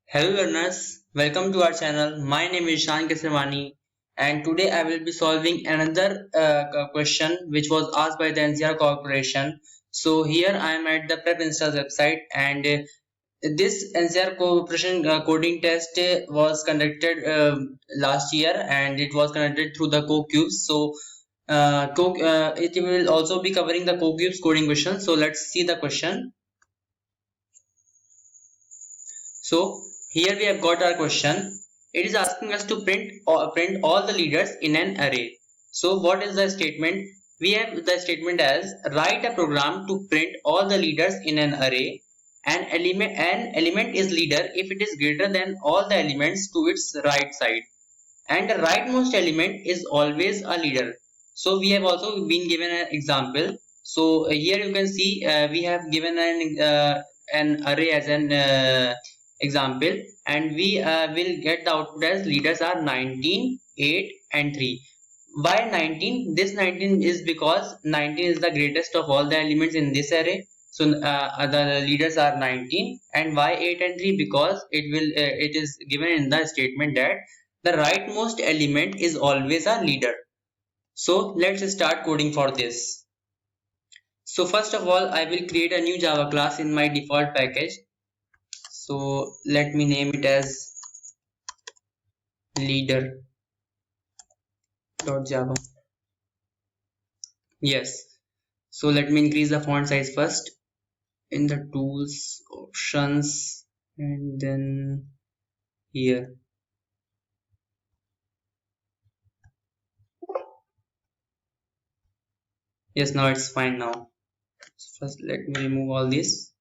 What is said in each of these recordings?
Hello learners, welcome to our channel. My name is Ishan Kesarwani and today I will be solving another question which was asked by the NCR Corporation. So here I am at the Prep Insta's website and this NCR Corporation coding test was conducted last year and it was conducted through the CoCubes. So it will also be covering the CoCubes coding question. So let's see the question. So here we have got our question. It is asking us to print all the leaders in an array. So what is the statement? We have the statement as write a program to print all the leaders in an array. An element is leader if it is greater than all the elements to its right side. And the rightmost element is always a leader. So we have also been given an example. So here you can see we have given an array as an example, and we will get the output as leaders are 19, 8 and 3. Why 19? This 19 is because 19 is the greatest of all the elements in this array. So the leaders are 19, and why 8 and 3? Because it is given in the statement that the rightmost element is always a leader. So let's start coding for this. So first of all, I will create a new Java class in my default package. So let me name it as leader.java. Yes. So let me increase the font size first in the tools options and then here. Yes, now it's fine now. So first let me remove all this.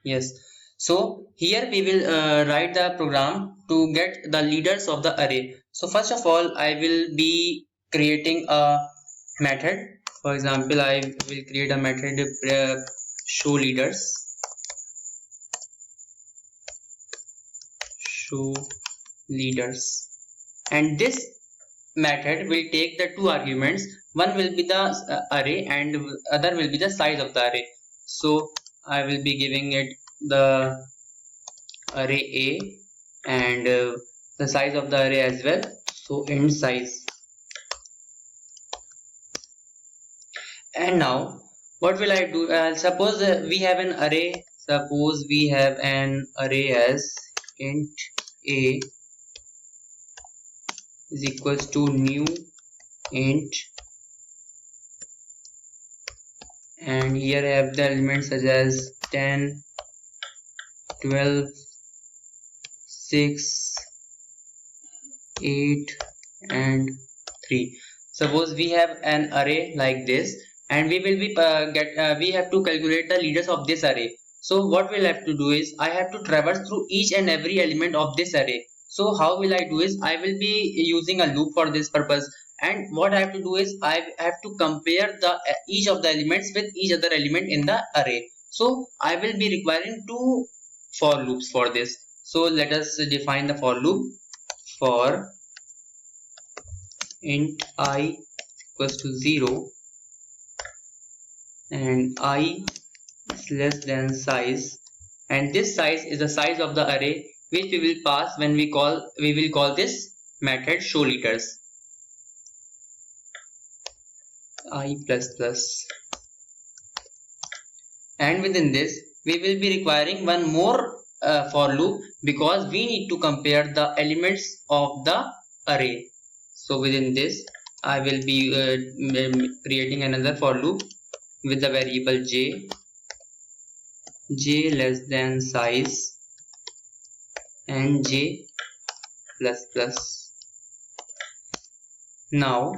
Yes. So here we will write the program to get the leaders of the array. So first of all, I will be creating a method. For example, I will create a method show leaders. Show leaders. And this method will take the two arguments. One will be the array and other will be the size of the array. So I will be giving it the array A and the size of the array as well. So int size. And now what will I do? Suppose we have an array. Suppose we have an array as int A is equals to new int, and here I have the elements such as 10, 12, 6, 8 and 3. Suppose we have an array like this and we will be we have to calculate the leaders of this array. So what we'll have to do is I have to traverse through each and every element of this array. So how will I do is I will be using a loop for this purpose, and what I have to do is I have to compare the each of the elements with each other element in the array. So I will be requiring two for loops for this. So let us define the for loop. For int I equals to 0 and I is less than size, and this size is the size of the array which we will pass when we will call this method show leaders. I plus plus, and within this we will be requiring one more for loop because we need to compare the elements of the array. So within this I will be creating another for loop with the variable j less than size and j plus plus. Now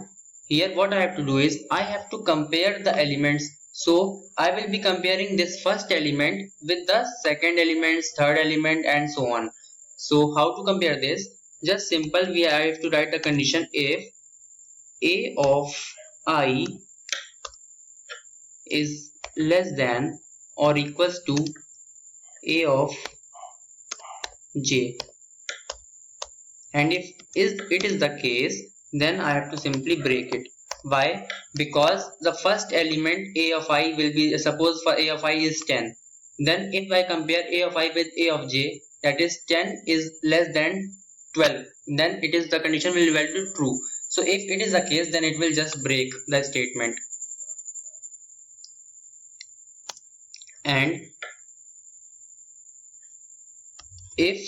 here what I have to do is I have to compare the elements. So I will be comparing this first element with the second element, third element and so on. So how to compare this? Just simple, we have to write the condition if a of I is less than or equals to a of j, and if it is the case, then I have to simply break it. Why? Because the first element a of I will be, suppose for a of I is 10, Then if I compare a of I with a of j, that is 10 is less than 12, then it is the condition will be value true. So if it is the case, then it will just break the statement. And if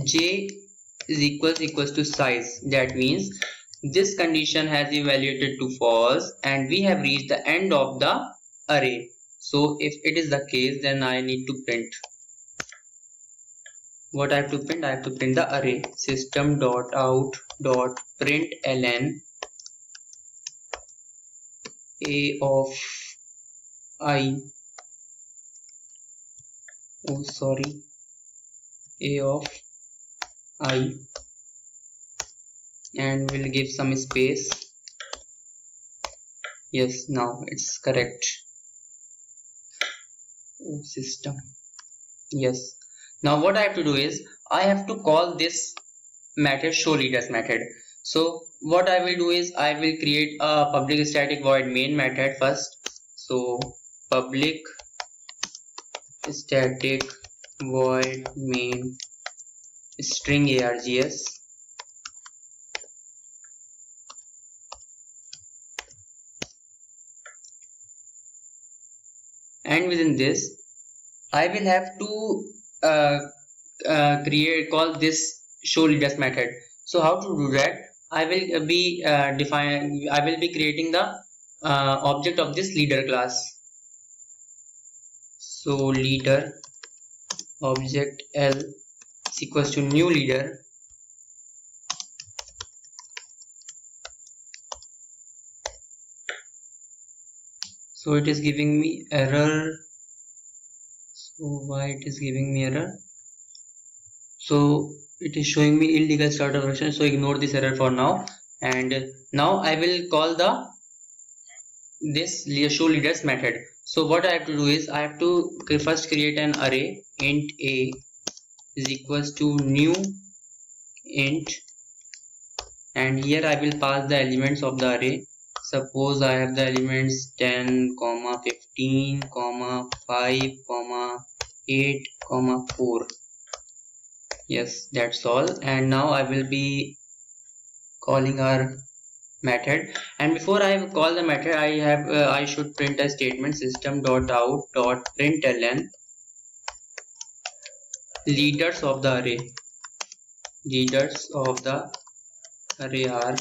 j is equals to size, that means this condition has evaluated to false and we have reached the end of the array. So if it is the case, then I need to print. What I have to print? I have to print the array system.out.println a of I, oh sorry, a of I, and we'll give some space. Yes, now it's correct. Oh, system. Yes. Now what I have to do is I have to call this method showLeaders method. So what I will do is I will create a public static void main method first. So public static void main string args, and within this I will have to call this showLeaders method. So how to do that? I will be creating the object of this leader class. So leader object L is equals to new leader, so it is giving me error. So why it is giving me error? So it is showing me illegal start of action, so ignore this error for now. And now I will call this showLeaders method. So what I have to do is I have to first create an array int a is equals to new int, and here I will pass the elements of the array. Suppose I have the elements 10, 15, 5, 8, 4. Yes, that's all. And now I will be calling our method, and before I call the method I should print a statement system.out.println leaders of the array are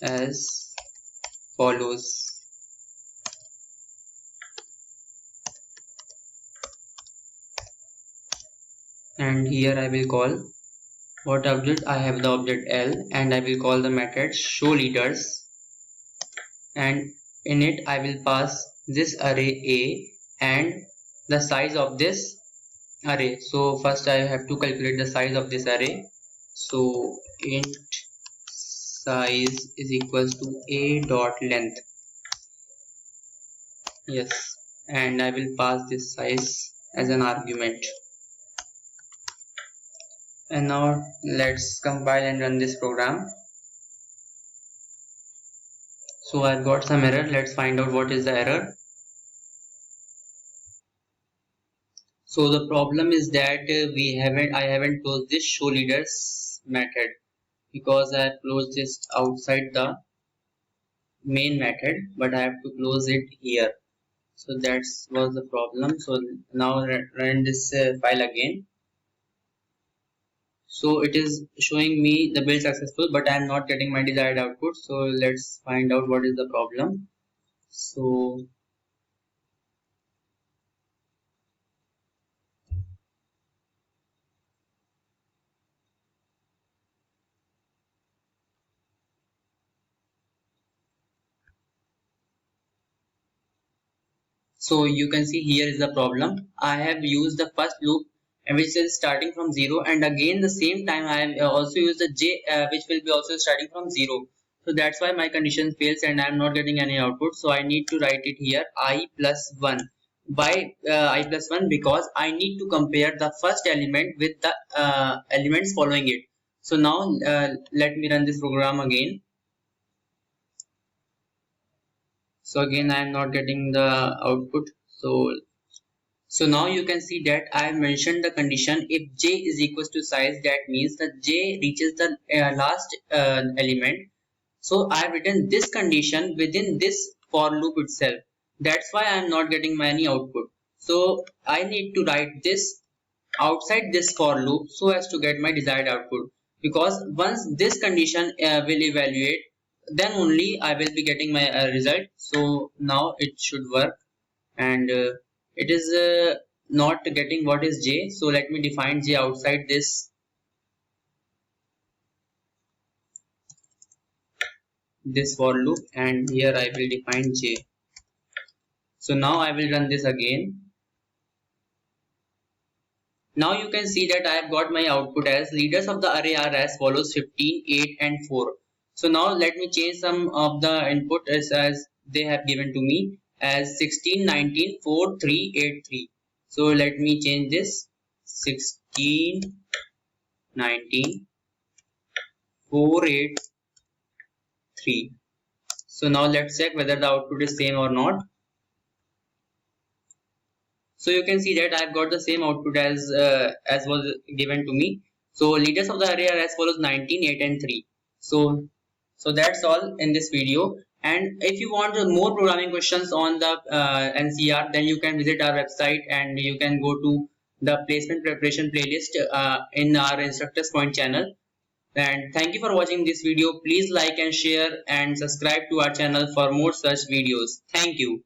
as follows. And here I will call what object? I have the object L, and I will call the method showLeaders, and in it I will pass this array A and the size of this array. So first I have to calculate the size of this array. So int size is equals to a dot length. Yes, and I will pass this size as an argument. And now let's compile and run this program. So I've got some error. Let's find out what is the error. So the problem is that I haven't closed this showLeaders method, because I have closed this outside the main method, but I have to close it here. So that was the problem. So now run this file again. So it is showing me the build successful, but I am not getting my desired output. So let's find out what is the problem. So you can see here is the problem. I have used the first loop, which is starting from 0, and again the same time I have also used the j, which will be also starting from 0. So that's why my condition fails and I am not getting any output. So I need to write it here I plus 1. Why I plus 1? Because I need to compare the first element with the elements following it. So now let me run this program again. So again I am not getting the output. So now you can see that I have mentioned the condition if j is equals to size, that means that j reaches the last element. So I have written this condition within this for loop itself. That's why I am not getting any output. So I need to write this outside this for loop so as to get my desired output. Because once this condition will evaluate, then only I will be getting my result. So now it should work, and it is not getting what is j. So let me define j outside this for loop, and here I will define j. So now I will run this again. Now you can see that I have got my output as leaders of the array are as follows: 15, 8 and 4. So now let me change some of the input as they have given to me as 16, 19, 4, 3, 8, 3. So let me change this: 16, 19, 4, 8, 3. So now let's check whether the output is same or not. So you can see that I've got the same output as was given to me. So leaders of the array are as follows: 19, 8 and 3. So that's all in this video. And if you want more programming questions on the NCR, then you can visit our website and you can go to the placement preparation playlist in our Instructors Point channel. And thank you for watching this video. Please like and share and subscribe to our channel for more such videos. Thank you.